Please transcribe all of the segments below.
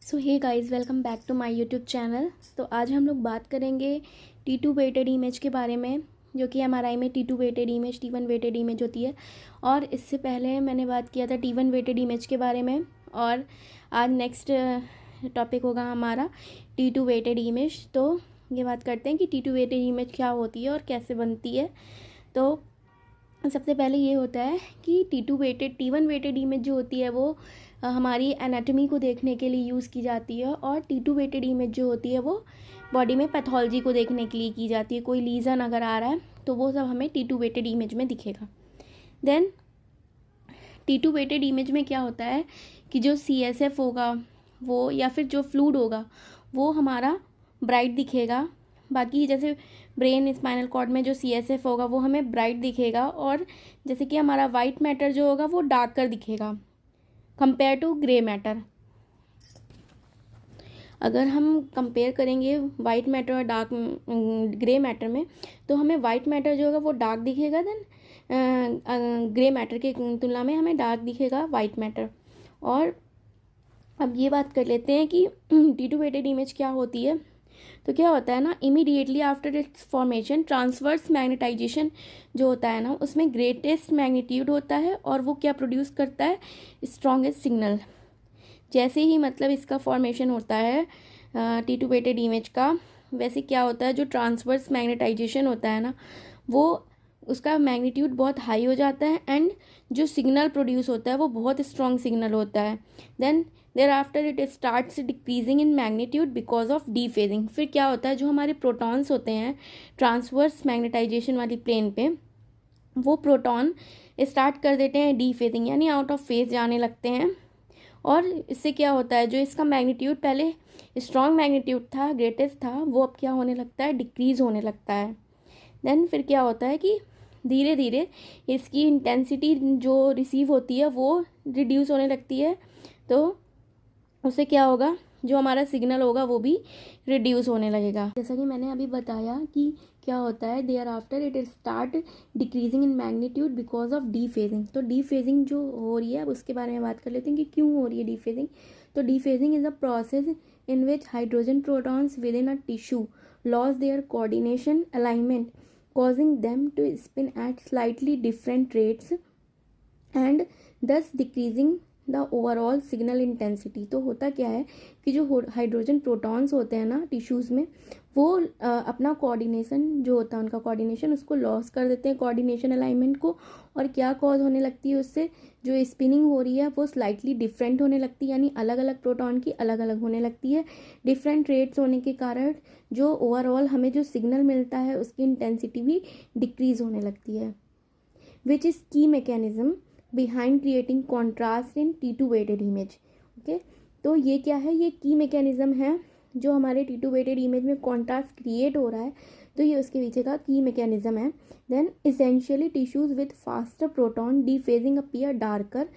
So hey guys, welcome back to my YouTube channel. तो आज हम लोग बात करेंगे T2 वेटेड इमेज के बारे में, जो कि एमआरआई में T2 weighted image, T1 weighted image होती है। और इससे पहले मैंने बात किया था T1 वेटेड इमेज के बारे में। और आज नेक्स्ट टॉपिक होगा हमारा T2 वेटेड इमेज। तो ये बात करते हैं कि T2 वेटेड इमेज क्या होती है और कैसे बनती है। तो सबसे पहले ये होता है कि T1 वेटेड इमेज जो होती है वो हमारी एनाटॉमी को देखने के लिए यूज़ की जाती है, और T2 वेटेड इमेज जो होती है वो बॉडी में पैथोलॉजी को देखने के लिए की जाती है। कोई लीजन अगर आ रहा है तो वो सब हमें T2 वेटेड इमेज में दिखेगा। देन T2 वेटेड इमेज में क्या होता है कि जो CSF होगा वो, या फिर जो फ्लूइड होगा वो हमारा ब्राइट दिखेगा। बाकी जैसे ब्रेन स्पाइनल कॉर्ड में जो CSF होगा वो हमें ब्राइट दिखेगा, और जैसे कि हमारा वाइट मैटर जो होगा वो डार्कर दिखेगा कंपेयर टू ग्रे मैटर। अगर हम कंपेयर करेंगे वाइट मैटर और डार्क ग्रे मैटर में, तो हमें वाइट मैटर जो होगा वो डार्क दिखेगा, देन ग्रे मैटर की तुलना में हमें डार्क दिखेगा वाइट मैटर। और अब ये बात कर लेते हैं कि T2 वेटेड इमेज क्या होती है। तो क्या होता है ना, immediately after its formation transverse magnetisation जो होता है ना, उसमें ग्रेटेस्ट मैग्नीट्यूड होता है, और वो क्या प्रोड्यूस करता है, स्ट्रॉन्गेस्ट सिग्नल। जैसे ही मतलब इसका फॉर्मेशन होता है T2 वेटेड इमेज का, वैसे क्या होता है, जो ट्रांसवर्स मैग्नेटाइजेशन होता है ना, वो उसका मैग्नीट्यूड बहुत हाई हो जाता है, एंड जो सिग्नल प्रोड्यूस होता है वो बहुत स्ट्रॉन्ग सिग्नल होता है। Then thereafter it starts decreasing in magnitude because of dephasing. फिर क्या होता है, जो हमारे प्रोटॉन्स होते हैं ट्रांसवर्स मैग्नेटाइजेशन वाली प्लेन पे, वो प्रोटॉन स्टार्ट कर देते हैं डीफेजिंग, यानी आउट ऑफ फेज जाने लगते हैं। और इससे क्या होता है, जो इसका मैग्नीट्यूड पहले स्ट्रॉन्ग मैग्नीट्यूड था, ग्रेटेस्ट था, वो अब क्या होने लगता है, डिक्रीज होने लगता है। देन फिर क्या होता है कि धीरे धीरे इसकी इंटेंसिटी जो रिसीव होती है वो रिड्यूस होने लगती है। तो उससे क्या होगा, जो हमारा सिग्नल होगा वो भी रिड्यूस होने लगेगा। जैसा कि मैंने अभी बताया कि क्या होता है, thereafter it start decreasing in magnitude because of dephasing. तो डीफेजिंग जो हो रही है अब उसके बारे में बात कर लेते हैं कि क्यों हो रही है डीफेजिंग। तो dephasing is a process in which hydrogen protons within a tissue loss their coordination alignment, causing them to spin at slightly different rates and thus decreasing the overall signal intensity. तो होता क्या है कि जो hydrogen protons होते हैं ना tissues में, वो अपना कोऑर्डिनेशन जो होता है, उनका कोऑर्डिनेशन उसको लॉस कर देते हैं, कोऑर्डिनेशन अलाइनमेंट को। और क्या कॉज होने लगती है उससे, जो स्पिनिंग हो रही है वो स्लाइटली डिफरेंट होने लगती है, यानी अलग अलग प्रोटॉन की अलग अलग होने लगती है। डिफरेंट रेट्स होने के कारण जो ओवरऑल हमें जो सिग्नल मिलता है उसकी इंटेंसिटी भी डिक्रीज होने लगती है, विच इज़ की मैकेनिज्म बिहाइंड क्रिएटिंग कॉन्ट्रास्ट इन T2 वेटेड इमेज। ओके, तो ये क्या है, ये की मैकेनिज्म है जो हमारे T2 वेटेड इमेज में कॉन्ट्रास्ट क्रिएट हो रहा है, तो ये उसके पीछे का की मैकेनिज्म है। Then essentially tissues with faster proton dephasing appear darker.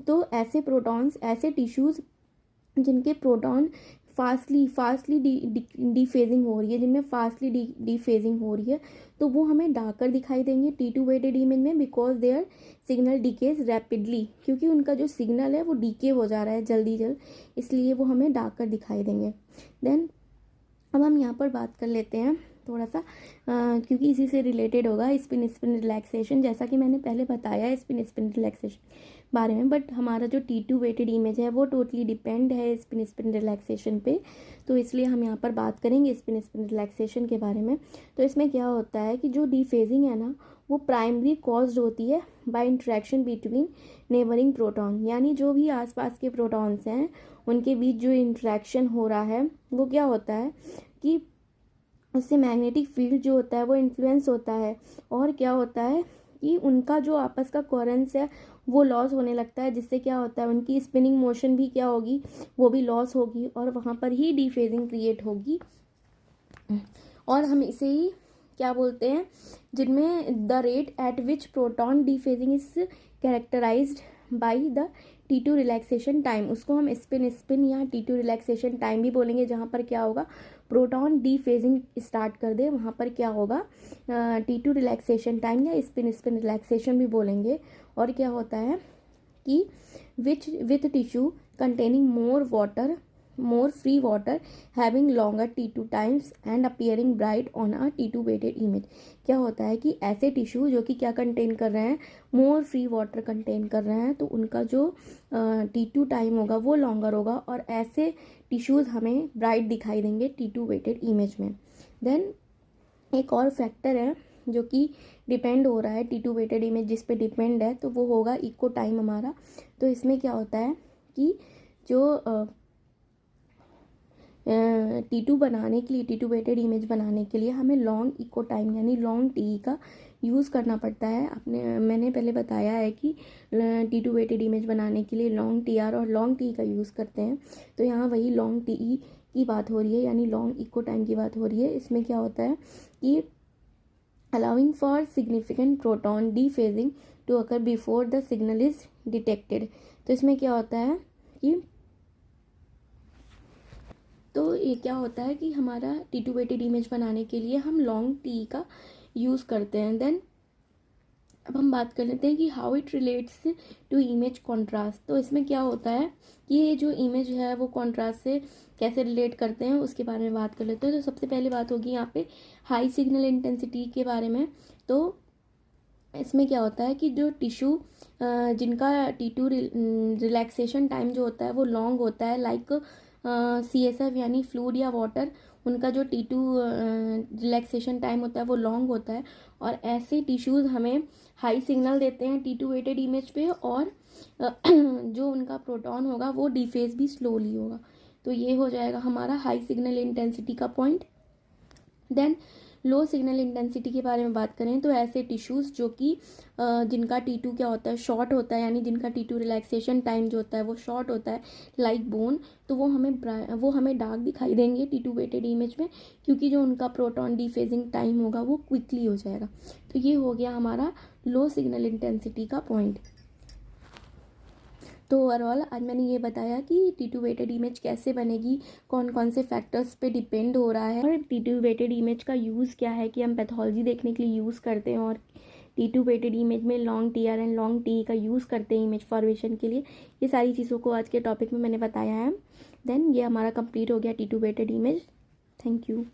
तो ऐसे प्रोटॉन्स, ऐसे टिश्यूज जिनके प्रोटॉन फास्टली डीफेजिंग हो रही है, जिनमें फास्टली डीफेजिंग हो रही है, तो वो हमें डार्कर दिखाई देंगे T2 वेटेड इमेज में, because their signal decays rapidly, क्योंकि उनका जो सिग्नल है वो डीके हो जा रहा है जल्द, इसलिए वो हमें डार्कर दिखाई देंगे। देन अब हम यहाँ पर बात कर लेते हैं थोड़ा सा क्योंकि इसी से रिलेटेड होगा स्पिन रिलैक्सेशन। जैसा कि मैंने पहले बताया स्पिन रिलैक्सेशन बारे में, बट हमारा जो T2 वेटेड इमेज है वो टोटली डिपेंड है स्पिन रिलैक्सेशन पे, तो इसलिए हम यहाँ पर बात करेंगे स्पिन रिलैक्सेशन के बारे में। तो इसमें क्या होता है कि जो डीफेजिंग है ना, वो प्राइमरी कॉज्ड होती है by interaction between neighbouring proton, यानी जो भी आसपास के प्रोटॉन्स हैं उनके बीच जो इंटरेक्शन हो रहा है वो क्या होता है कि उससे मैग्नेटिक फील्ड जो होता है वो इन्फ्लुएंस होता है, और क्या होता है कि उनका जो आपस का कोहेरेंस है वो लॉस होने लगता है, जिससे क्या होता है उनकी स्पिनिंग मोशन भी क्या होगी, वो भी लॉस होगी, और वहाँ पर ही डीफेजिंग क्रिएट होगी। और हम इसे ही क्या बोलते हैं, जिनमें the rate at which proton dephasing is characterized by the T2 relaxation time, उसको हम स्पिन या T2 रिलैक्सेशन टाइम भी बोलेंगे। जहाँ पर क्या होगा, प्रोटॉन डीफेजिंग स्टार्ट कर दे, वहाँ पर क्या होगा T2 रिलैक्सेशन टाइम या स्पिन रिलैक्सेशन भी बोलेंगे। और क्या होता है कि which with tissue containing more water more free water having longer T2 times and appearing bright on a T2 weighted image। क्या होता है कि ऐसे टिश्यू जो कि क्या कंटेन कर रहे हैं, मोर फ्री वाटर कंटेन कर रहे हैं, तो उनका जो T2 टाइम होगा वो लॉन्गर होगा और ऐसे टिश्यूज़ हमें ब्राइट दिखाई देंगे T2 weighted इमेज में। देन एक और फैक्टर है जो कि डिपेंड हो रहा है T2 weighted इमेज जिस पे डिपेंड है, तो वो होगा इको टाइम हमारा। तो इसमें क्या होता है कि जो T2 बनाने के लिए, T2 weighted इमेज बनाने के लिए हमें लॉन्ग इको टाइम यानी लॉन्ग टी का यूज़ करना पड़ता है। मैंने पहले बताया है कि T2 weighted इमेज बनाने के लिए लॉन्ग टी आर और लॉन्ग टी का यूज़ करते हैं। तो यहाँ वही लॉन्ग टी की बात हो रही है यानी लॉन्ग इको टाइम की बात हो रही है। इसमें क्या होता है कि allowing for significant proton dephasing to occur before the signal is detected. तो इसमें क्या होता है कि तो ये क्या होता है कि हमारा T2 weighted इमेज बनाने के लिए हम लॉन्ग टी का यूज़ करते हैं। देन अब हम बात कर लेते हैं कि how it relates to image contrast. तो इसमें क्या होता है कि ये जो इमेज है वो कॉन्ट्रास्ट से कैसे रिलेट करते हैं उसके बारे में बात कर लेते हैं। तो सबसे पहले बात होगी यहाँ पे हाई सिग्नल इंटेंसिटी के बारे में। तो इसमें क्या होता है कि जो टिश्यू जिनका T2 रिलैक्सेशन टाइम जो होता है वो लॉन्ग होता है, लाइक CSF यानी फ्लूइड या वाटर, उनका जो T2 रिलैक्सेशन टाइम होता है वो लॉन्ग होता है और ऐसे टिश्यूज़ हमें हाई सिग्नल देते हैं T2 weighted इमेज पे और जो उनका प्रोटॉन होगा वो डिफेज भी स्लोली होगा। तो ये हो जाएगा हमारा हाई सिग्नल इंटेंसिटी का point. Then low signal intensity के बारे में बात करें तो ऐसे टिश्यूज़ जो कि जिनका T2 क्या होता है शॉर्ट होता है यानी जिनका T2 रिलैक्सेशन टाइम जो होता है वो शॉर्ट होता है, लाइक बोन, तो वो हमें डार्क दिखाई देंगे T2 weighted इमेज में क्योंकि जो उनका प्रोटॉन डीफेजिंग टाइम होगा वो क्विकली हो जाएगा। तो ये हो गया हमारा लो सिग्नल इंटेंसिटी का पॉइंट। तो ओवरऑल आज मैंने ये बताया कि T2 weighted इमेज कैसे बनेगी, कौन कौन से फैक्टर्स पे डिपेंड हो रहा है और T2 weighted इमेज का यूज़ क्या है कि हम पैथोलॉजी देखने के लिए यूज़ करते हैं और T2 weighted इमेज में long T R and long T का यूज़ करते हैं इमेज फॉर्मेशन के लिए। ये सारी चीज़ों को आज के टॉपिक में मैंने बताया है। देन ये हमारा कंप्लीट हो गया T2 weighted image. Thank you.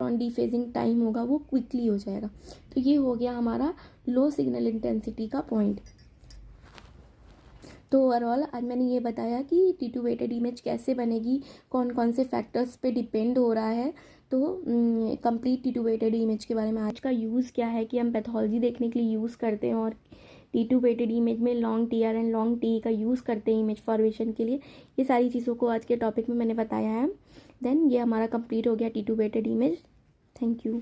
Electron dephasing time होगा वो क्विकली हो जाएगा। तो ये हो गया हमारा लो सिग्नल इंटेंसिटी का पॉइंट। तो ओवरऑल आज मैंने ये बताया कि T2 वेटेड इमेज कैसे बनेगी, कौन कौन से फैक्टर्स पे डिपेंड हो रहा है। तो कंप्लीट T2 वेटेड इमेज के बारे में आज का यूज़ क्या है कि हम पैथोलॉजी देखने के लिए यूज़ करते हैं और T2 वेटेड इमेज में long TR and long TE का यूज़ करते हैं इमेज फॉर्मेशन के लिए। ये सारी चीज़ों को आज के टॉपिक में मैंने बताया है। देन ये हमारा कंप्लीट हो गया T2 weighted image. Thank you.